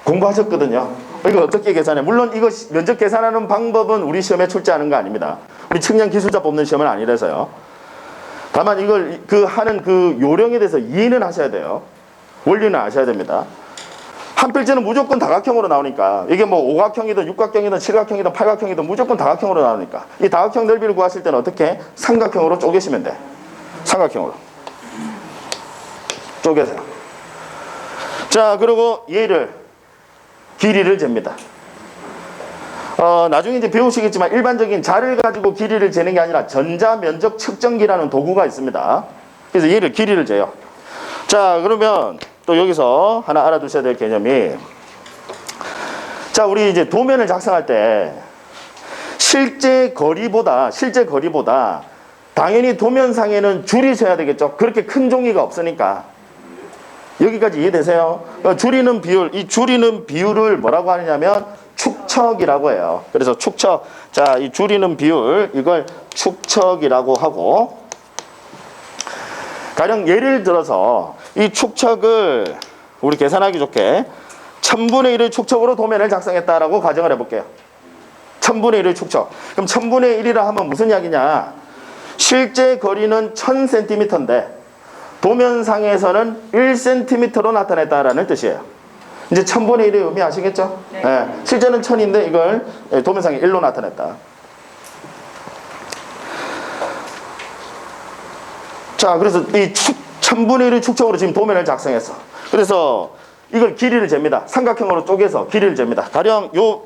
공부하셨거든요. 이거 어떻게 계산해? 물론 이거 면적 계산하는 방법은 우리 시험에 출제하는 거 아닙니다. 우리 측량 기술자 뽑는 시험은 아니라서요. 다만 이걸 하는 그 요령에 대해서 이해는 하셔야 돼요. 원리는 아셔야 됩니다. 한 필지는 무조건 다각형으로 나오니까, 이게 뭐 오각형이든 육각형이든 칠각형이든 팔각형이든 무조건 다각형으로 나오니까, 이 다각형 넓이를 구하실 때는 어떻게? 삼각형으로 쪼개시면 돼. 삼각형으로 쪼개세요. 자, 그리고 얘를 길이를 잽니다. 나중에 이제 배우시겠지만 일반적인 자를 가지고 길이를 재는 게 아니라 전자면적 측정기라는 도구가 있습니다. 그래서 얘를 길이를 재요. 자, 그러면 또 여기서 하나 알아두셔야 될 개념이, 자, 우리 이제 도면을 작성할 때 실제 거리보다 당연히 도면상에는 줄이 서야 되겠죠. 그렇게 큰 종이가 없으니까. 여기까지 이해되세요? 줄이는 비율, 이 줄이는 비율을 뭐라고 하느냐면 축척이라고 해요. 그래서 축척, 자, 이 줄이는 비율, 이걸 축척이라고 하고, 가령 예를 들어서 이 축척을 우리 계산하기 좋게 1000분의 1의 축척으로 도면을 작성했다라고 가정을 해볼게요. 1000분의 1의 축척. 그럼 1000분의 1이라 하면 무슨 이야기냐? 실제 거리는 1000cm인데 도면상에서는 1cm로 나타냈다라는 뜻이에요. 이제 1000분의 1의 의미 아시겠죠? 네. 네. 실제는 1000인데 이걸 도면상에 1로 나타냈다. 자, 그래서 이 1000분의 1의 축척으로 지금 도면을 작성했어. 그래서 이걸 길이를 잽니다. 삼각형으로 쪼개서 길이를 잽니다. 가령 요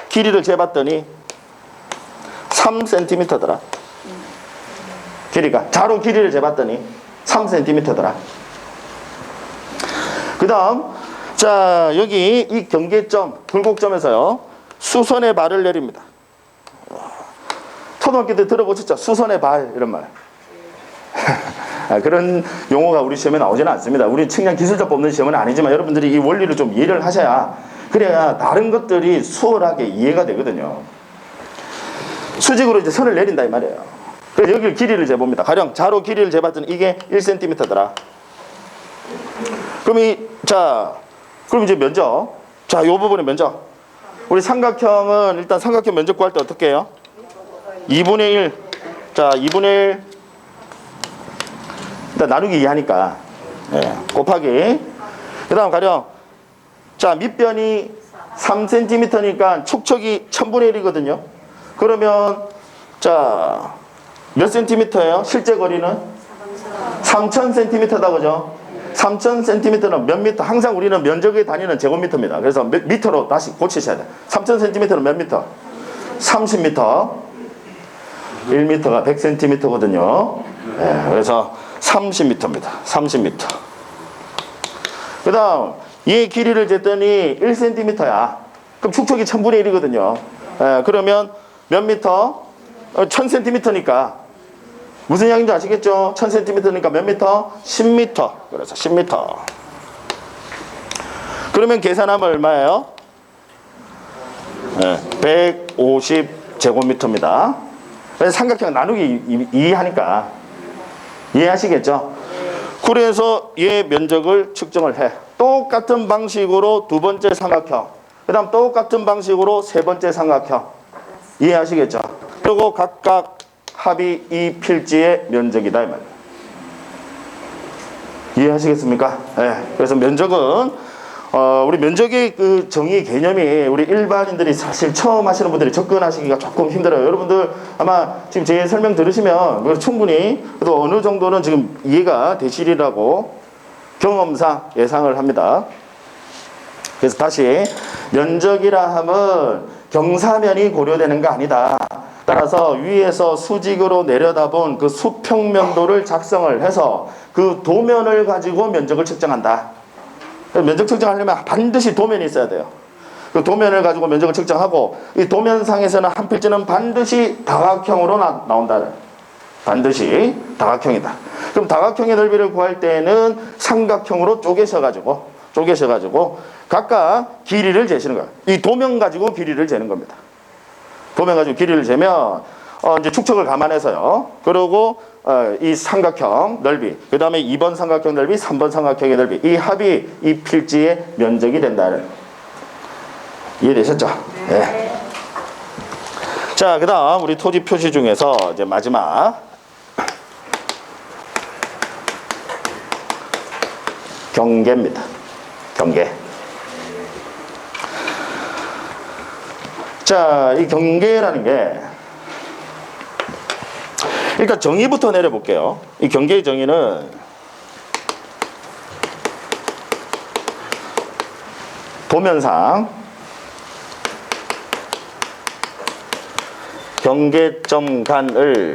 길이를 재봤더니 3cm더라. 길이가. 자로 길이를 재봤더니 3cm더라. 그 다음, 자, 여기 이 경계점, 굴곡점에서요, 수선의 발을 내립니다. 초등학교 때 들어보셨죠? 수선의 발, 이런 말. 그런 용어가 우리 시험에 나오지는 않습니다. 우리 측량 기술자 뽑는 시험은 아니지만 여러분들이 이 원리를 좀 이해를 하셔야, 그래야 다른 것들이 수월하게 이해가 되거든요. 수직으로 이제 선을 내린다 이 말이에요. 그래서 여기 길이를 재봅니다. 가령 자로 길이를 재봤더니 이게 1cm더라. 그럼 이제 면적. 자, 요 부분의 면적. 우리 삼각형은 일단 삼각형 면적 구할 때 어떻게 해요? 2분의 1. 자, 2분의 1. 일단 나누기 2하니까. 네, 곱하기. 그 다음 가령, 자, 밑변이 3cm니까 축척이 1000분의 1이거든요. 그러면, 자, 몇 cm예요? 실제 거리는? 3000cm다, 그죠? 3000cm는 몇 미터? 항상 우리는 면적의 단위는 제곱미터입니다. 그래서 미터로 다시 고치셔야 돼요. 3000cm는 몇 미터? 30m. 1m가 100cm거든요. 네, 그래서 30m입니다. 30m. 그 다음, 얘 길이를 쟀더니 1cm야. 그럼 축척이 1000분의 1이거든요. 네, 그러면 몇 미터? 1000cm니까. 무슨 양인지 아시겠죠? 1000cm니까 몇 미터? 10m. 그래서 10m. 그러면 계산하면 얼마예요? 네, 150제곱미터입니다. 그래서 삼각형 나누기 이해하니까. 이해하시겠죠? 그래서 얘 면적을 측정을 해. 똑같은 방식으로 두 번째 삼각형. 그 다음 똑같은 방식으로 세 번째 삼각형. 이해하시겠죠? 그리고 각각 합이 이 필지의 면적이다 이 말이에요. 이해하시겠습니까? 네. 그래서 면적은 우리 면적의 그 정의 개념이 우리 일반인들이 사실 처음 하시는 분들이 접근하시기가 조금 힘들어요. 여러분들 아마 지금 제 설명 들으시면 충분히 또 어느 정도는 지금 이해가 되시리라고 경험상 예상을 합니다. 그래서 다시 면적이라 함은 경사면이 고려되는 거 아니다. 따라서 위에서 수직으로 내려다본 그 수평면도를 작성을 해서 그 도면을 가지고 면적을 측정한다. 면적 측정하려면 반드시 도면이 있어야 돼요. 그 도면을 가지고 면적을 측정하고 이 도면상에서는 한 필지는 반드시 다각형으로 나온다. 반드시 다각형이다. 그럼 다각형의 넓이를 구할 때는 삼각형으로 쪼개셔가지고 각각 길이를 재시는 거예요. 이 도면 가지고 길이를 재는 겁니다. 도면 가지고 길이를 재면 이제 축척을 감안해서요. 그리고 이 삼각형 넓이, 그 다음에 2번 삼각형 넓이, 3번 삼각형의 넓이, 이 합이 이 필지의 면적이 된다는. 이해되셨죠? 네. 자, 그 다음 우리 토지 표시 중에서 이제 마지막 경계입니다. 경계. 자, 이 경계라는 게 일단 정의부터 내려볼게요. 이 경계의 정의는 도면상 경계점 간을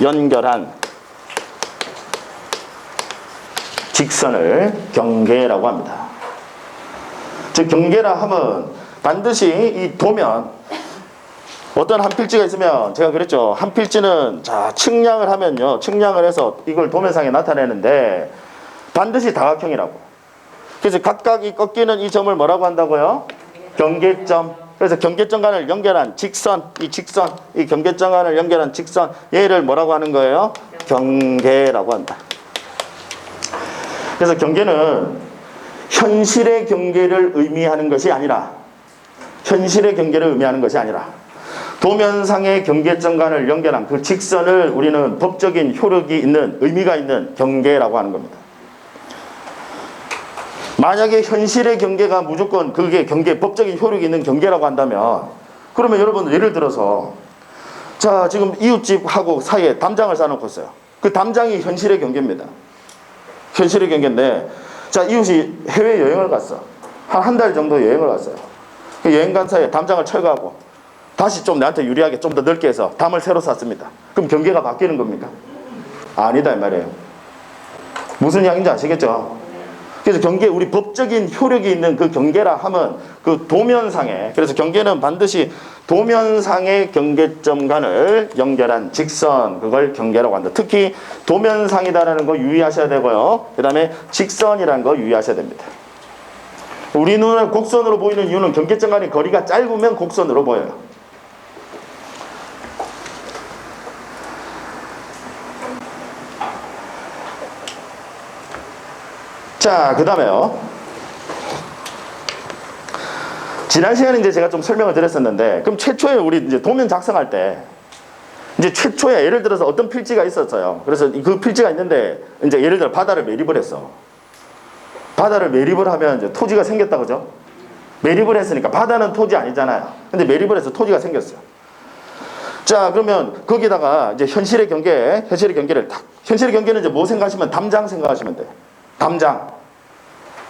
연결한 직선을 경계라고 합니다. 즉 경계라 하면 반드시 이 도면 어떤 한 필지가 있으면 제가 그랬죠. 한 필지는 자 측량을 하면요. 측량을 해서 이걸 도면상에 나타내는데 반드시 다각형이라고. 그래서 각각 이 꺾이는 이 점을 뭐라고 한다고요? 경계점. 그래서 경계점 간을 연결한 직선, 이 경계점 간을 연결한 직선, 얘를 뭐라고 하는 거예요? 경계라고 한다. 그래서 경계는 현실의 경계를 의미하는 것이 아니라 도면상의 경계점 간을 연결한 그 직선을 우리는 법적인 효력이 있는, 의미가 있는 경계라고 하는 겁니다. 만약에 현실의 경계가 무조건 그게 법적인 효력이 있는 경계라고 한다면, 그러면 여러분 예를 들어서 자 지금 이웃집하고 사이에 담장을 쌓아놓고 있어요. 그 담장이 현실의 경계입니다. 현실의 경계인데, 자 이웃이 해외여행을 갔어. 한 달 정도 여행을 갔어요. 그 여행 간 사이에 담장을 철거하고 다시 좀 나한테 유리하게 좀 더 넓게 해서 담을 새로 쌓습니다. 그럼 경계가 바뀌는 겁니까? 아니다 이 말이에요. 무슨 이야기인지 아시겠죠? 그래서 경계, 우리 법적인 효력이 있는 그 경계라 하면 그 도면상에, 그래서 경계는 반드시 도면상의 경계점 간을 연결한 직선, 그걸 경계라고 한다. 특히 도면상이다라는 거 유의하셔야 되고요. 그 다음에 직선이라는 거 유의하셔야 됩니다. 우리 눈에 곡선으로 보이는 이유는 경계점 간의 거리가 짧으면 곡선으로 보여요. 자, 그 다음에요. 지난 시간에 이제 제가 좀 설명을 드렸었는데, 그럼 최초에 우리 이제 도면 작성할 때, 이제 최초에 예를 들어서 어떤 필지가 있었어요. 그래서 그 필지가 있는데, 이제 예를 들어 바다를 매립을 했어. 바다를 매립을 하면 이제 토지가 생겼다, 그죠? 매립을 했으니까 바다는 토지 아니잖아요. 근데 매립을 해서 토지가 생겼어요. 자, 그러면 거기다가 이제 현실의 경계를 딱, 현실의 경계는 이제 뭐 생각하시면 담장 생각하시면 돼요. 담장.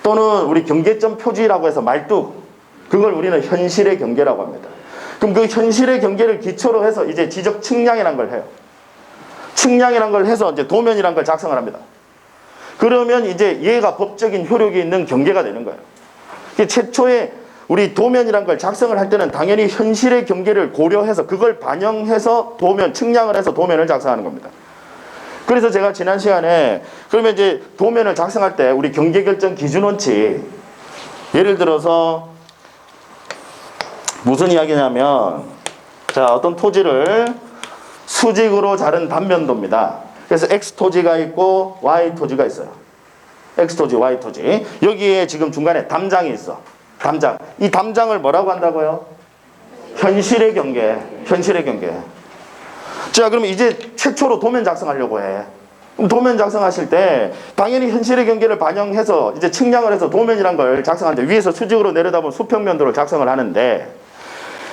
또는 우리 경계점 표지라고 해서 말뚝. 그걸 우리는 현실의 경계라고 합니다. 그럼 그 현실의 경계를 기초로 해서 이제 지적 측량이라는 걸 해요. 측량이라는 걸 해서 이제 도면이라는 걸 작성을 합니다. 그러면 이제 얘가 법적인 효력이 있는 경계가 되는 거예요. 최초에 우리 도면이라는 걸 작성을 할 때는 당연히 현실의 경계를 고려해서 그걸 반영해서 도면, 측량을 해서 도면을 작성하는 겁니다. 그래서 제가 지난 시간에 그러면 이제 도면을 작성할 때 우리 경계결정 기준원칙, 예를 들어서 무슨 이야기냐면, 자, 어떤 토지를 수직으로 자른 단면도입니다. 그래서 X토지가 있고 Y토지가 있어요. X토지, Y토지. 여기에 지금 중간에 담장이 있어. 담장. 이 담장을 뭐라고 한다고요? 현실의 경계. 현실의 경계. 자, 그러면 이제 최초로 도면 작성하려고 해. 그럼 도면 작성하실 때 당연히 현실의 경계를 반영해서 이제 측량을 해서 도면이란 걸 작성하는데, 위에서 수직으로 내려다본 수평면도를 작성을 하는데,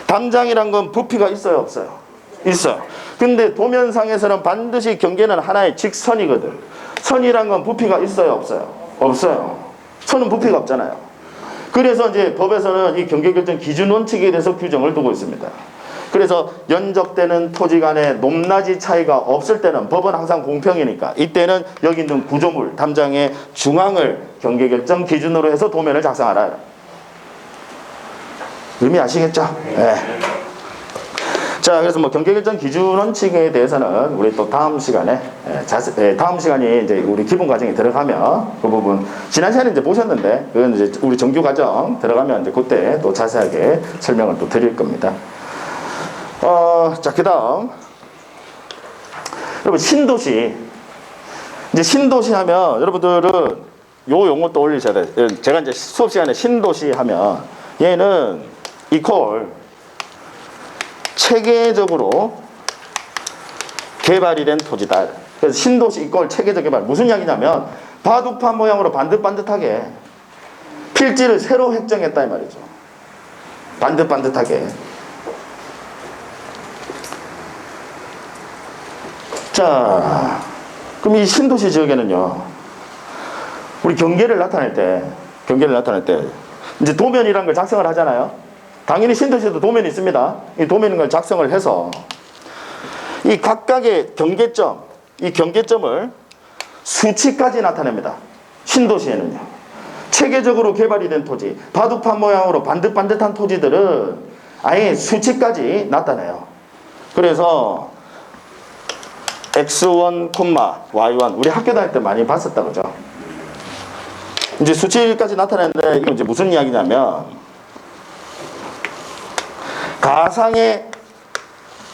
담장이란 건 부피가 있어요, 없어요? 있어요. 근데 도면상에서는 반드시 경계는 하나의 직선이거든. 선이란 건 부피가 있어요, 없어요? 없어요. 선은 부피가 없잖아요. 그래서 이제 법에서는 이 경계결정 기준원칙에 대해서 규정을 두고 있습니다. 그래서 연적되는 토지 간의 높낮이 차이가 없을 때는 법은 항상 공평이니까 이때는 여기 있는 구조물, 담장의 중앙을 경계결정 기준으로 해서 도면을 작성하라. 의미 아시겠죠? 네. 자, 그래서 뭐 경계결정 기준원칙에 대해서는 우리 또 다음 시간에 다음 시간이 이제 우리 기본 과정에 들어가면 그 부분 지난 시간에 이제 보셨는데 그건 이제 우리 정규 과정 들어가면 이제 그때 또 자세하게 설명을 또 드릴 겁니다. 자, 그다음 여러분 신도시. 이제 신도시 하면 여러분들은 요 용어 떠올리셔야 돼요. 제가 이제 수업 시간에 신도시 하면 얘는 이퀄 체계적으로 개발이 된 토지다. 그래서 신도시 이퀄 체계적 개발. 무슨 이야기냐면 바둑판 모양으로 반듯반듯하게 필지를 새로 획정했다 이 말이죠. 반듯반듯하게. 자, 그럼 이 신도시 지역에는요, 우리 경계를 나타낼 때 이제 도면이라는 걸 작성을 하잖아요. 당연히 신도시에도 도면이 있습니다. 이 도면을 작성을 해서 이 각각의 경계점, 이 경계점을 수치까지 나타냅니다. 신도시에는요. 체계적으로 개발이 된 토지, 바둑판 모양으로 반듯반듯한 토지들은 아예 수치까지 나타내요. 그래서 X1, Y1 우리 학교 다닐 때 많이 봤었다 그죠? 이제 수치까지 나타내는데 이건 이제 무슨 이야기냐면 가상의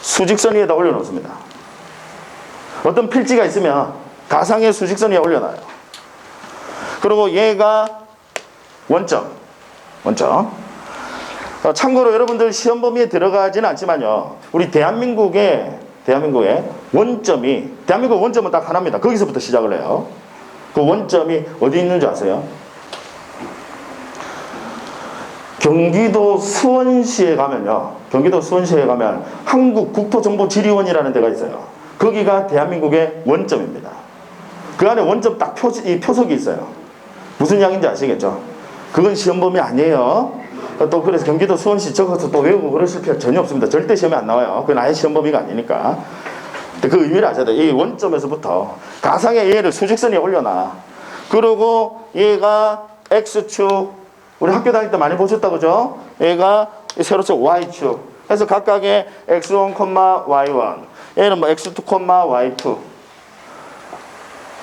수직선 위에다 올려놓습니다. 어떤 필지가 있으면 가상의 수직선 위에 올려놔요. 그리고 얘가 원점. 참고로 여러분들 시험 범위에 들어가지는 않지만요, 우리 대한민국의 원점이, 대한민국 원점은 딱 하나입니다. 거기서부터 시작을 해요. 그 원점이 어디 있는 줄 아세요? 경기도 수원시에 가면 한국국토정보지리원이라는 데가 있어요. 거기가 대한민국의 원점입니다. 그 안에 원점 딱 표석이 있어요. 무슨 이야기인지 아시겠죠? 그건 시험 범위 아니에요. 또 그래서 경기도 수원시 적어서 또 외우고 그러실 필요 전혀 없습니다. 절대 시험에 안 나와요. 그건 아예 시험 범위가 아니니까. 그 의미를 아셔야 돼요. 이 원점에서부터 가상의 얘를 수직선 위에 올려놔. 그리고 얘가 X축, 우리 학교 다닐 때 많이 보셨다 그죠? 얘가 세로축 Y축. 그래서 각각의 X1, Y1. 얘는 뭐 X2, Y2.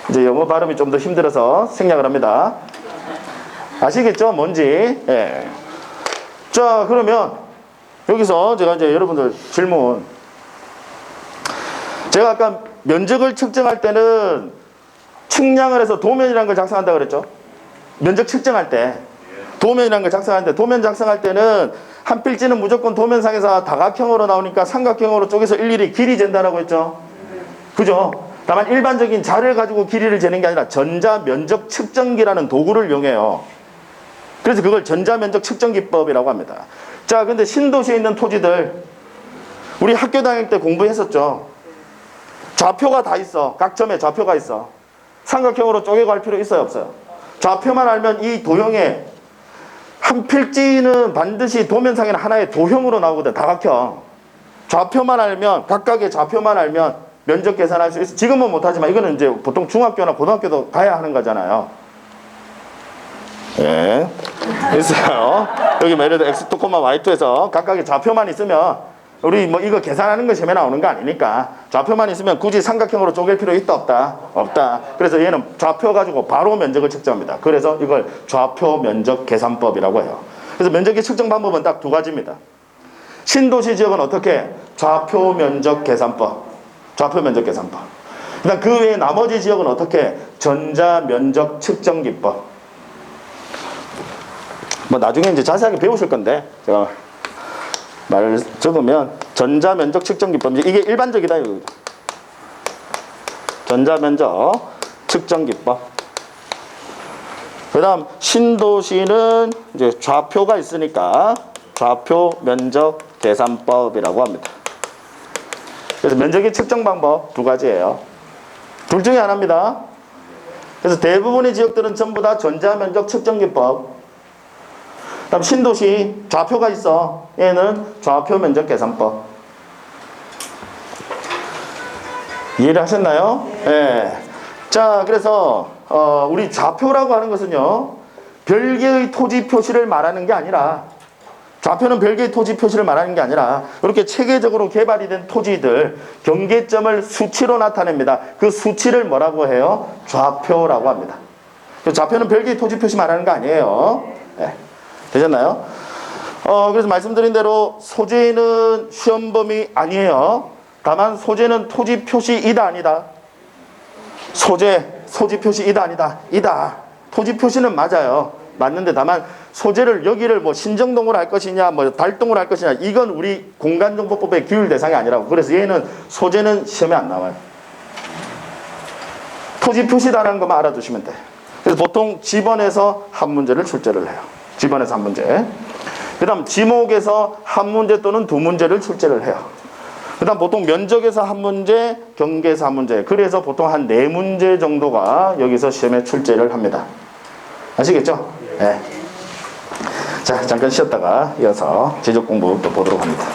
이제 영어 발음이 좀 더 힘들어서 생략을 합니다. 아시겠죠? 뭔지. 예. 자, 그러면 여기서 제가 이제 여러분들 질문. 제가 아까 면적을 측정할 때는 측량을 해서 도면이라는 걸 작성한다고 그랬죠? 면적 측정할 때. 도면이라는 걸 작성하는데, 도면 작성할 때는 한 필지는 무조건 도면상에서 다각형으로 나오니까 삼각형으로 쪼개서 일일이 길이 잰다라고 했죠? 그죠? 다만 일반적인 자를 가지고 길이를 재는 게 아니라 전자면적 측정기라는 도구를 이용해요. 그래서 그걸 전자면적 측정기법이라고 합니다. 자, 근데 신도시에 있는 토지들, 우리 학교 다닐 때 공부했었죠. 좌표가 다 있어. 각 점에 좌표가 있어. 삼각형으로 쪼개갈 필요 있어요, 없어요? 좌표만 알면 이 도형의 한 필지는 반드시 도면상에는 하나의 도형으로 나오거든. 다각형. 좌표만 알면, 각각의 좌표만 알면 면적 계산할 수 있어. 지금은 못하지만 이거는 이제 보통 중학교나 고등학교도 가야 하는 거잖아요. 예. 있어요. 여기 예를 들어 x2, y2에서 각각의 좌표만 있으면 우리 뭐 이거 계산하는 거 시험에 나오는 거 아니니까 좌표만 있으면 굳이 삼각형으로 쪼갤 필요 있다 없다? 없다. 그래서 얘는 좌표 가지고 바로 면적을 측정합니다. 그래서 이걸 좌표 면적 계산법이라고 해요. 그래서 면적의 측정 방법은 딱 두 가지입니다. 신도시 지역은 어떻게? 좌표 면적 계산법. 좌표 면적 계산법. 그다음 그 외에 나머지 지역은 어떻게? 전자 면적 측정 기법. 뭐 나중에 이제 자세하게 배우실 건데 제가 말을 적으면 전자 면적 측정 기법. 이게 일반적이다 이거. 전자 면적 측정 기법. 그다음 신도시는 이제 좌표가 있으니까 좌표 면적 계산법이라고 합니다. 그래서 면적의 측정 방법 두 가지예요. 둘 중에 하나입니다. 그래서 대부분의 지역들은 전부 다 전자 면적 측정 기법. 그다음 신도시 좌표가 있어. 얘는 좌표 면적 계산법. 이해를 하셨나요? 네. 자, 그래서 우리 좌표라고 하는 것은요, 별개의 토지 표시를 말하는 게 아니라, 좌표는 별개의 토지 표시를 말하는 게 아니라 이렇게 체계적으로 개발이 된 토지들 경계점을 수치로 나타냅니다. 그 수치를 뭐라고 해요? 좌표라고 합니다. 좌표는 별개의 토지 표시 말하는 거 아니에요. 네. 되셨나요? 그래서 말씀드린 대로 소재는 시험 범위 아니에요. 다만 소재는 토지 표시이다 아니다? 소지 표시이다 아니다? 이다. 토지 표시는 맞아요. 맞는데 다만 소재를 여기를 뭐 신정동으로 할 것이냐 뭐 달동으로 할 것이냐 이건 우리 공간정보법의 규율 대상이 아니라고. 그래서 얘는 소재는 시험에 안 나와요. 토지 표시다라는 것만 알아두시면 돼. 그래서 보통 지번에서 한 문제를 출제를 해요. 지번에서 한 문제. 그 다음 지목에서 한 문제 또는 두 문제를 출제를 해요. 그 다음 보통 면적에서 한 문제, 경계에서 한 문제. 그래서 보통 한 네 문제 정도가 여기서 시험에 출제를 합니다. 아시겠죠? 네. 자, 잠깐 쉬었다가 이어서 지적 공부 또 보도록 합니다.